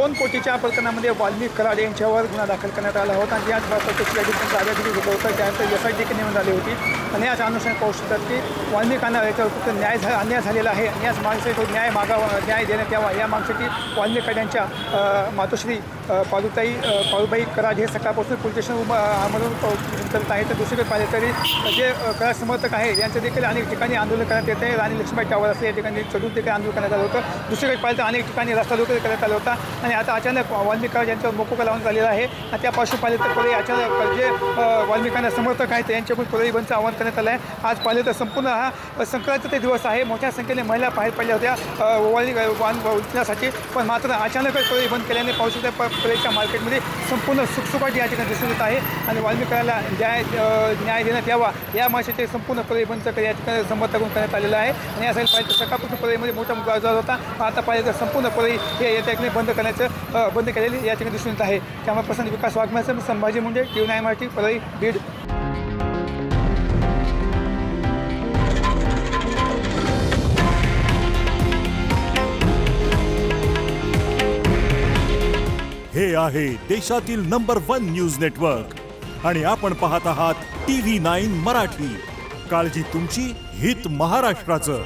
2 कोटीच्या प्रकरणामध्ये वाल्मिक कराड यांच्यावर गुन्हा दाखल करण्यात आला होता आणि याच बाबतीत ताब्यात घेतलं होतं. त्यानंतर SIT देखील नेमण्यात आली होती आणि याच अनुषंगाने पाहू शकतात की वाल्मिकांना याच्यावर अन्याय झालेला आहे आणि याच मागणीसाठी न्याय देण्यात यावा या मागणीसाठी वाल्मिक यांच्या मातोश्री पाळूबाई कराड हे सकाळपासून पोलीस स्टेशनमधून करत आहेत. तर दुसरीकडे पाहिले तरी जे कराड समर्थक आहे यांचं देखील अनेक ठिकाणी आंदोलन करण्यात येत आहे. राणी लक्ष्मीबाई टावर असं या ठिकाणी चढून देखील आंदोलन करण्यात आलं होतं. दुसरीकडे पाहिलं तर अनेक ठिकाणी रस्ता रोको करण्यात आला होता आणि आता अचानक वाल्मिक कराड यांच्यावर मोकोका लावण्यात आलेला आहे आणि त्यापासून पाहिलं तर परळी अचानक जे वाल्मिकांना समर्थक आहेत त्यांच्याकडून परळी बंदचं आवाहन करण्यात आलं आहे. आज पाहिलं तर संपूर्ण हा संक्रांतीचा दिवस आहे. मोठ्या संख्येने महिला बाहेर पडल्या होत्या वान उचलण्यासाठी, पण मात्र अचानकच परळी बंद केल्याने पाहू शकता परळीच्या मार्केटमध्ये संपूर्ण सुखसुखाट या ठिकाणी दिसून येत आहे आणि वाल्मिकांना न्याय देण्यात यावा या मागणीसाठी संपूर्ण परळी बंदचं या ठिकाणी समर्थन करण्यात आलेलं आहे. आणि यासाठी पाहिलं तर सकाळपासून परळीमध्ये मोठा मुद्दा होता. आता पाहिलं तर संपूर्ण परळी हे या ठिकाणी बंद केलेली या ठिकाणी दिसून येत आहे. त्यामुळे प्रसन्न विकास वाघमारे, संभाजी मुंडे, TV9 मराठी, परळी, बीड. हे आहे देशातील नंबर 1 न्यूज नेटवर्क आणि आपण पाहत आहात TV9 मराठी. काळजी तुमची, हित महाराष्ट्राचं.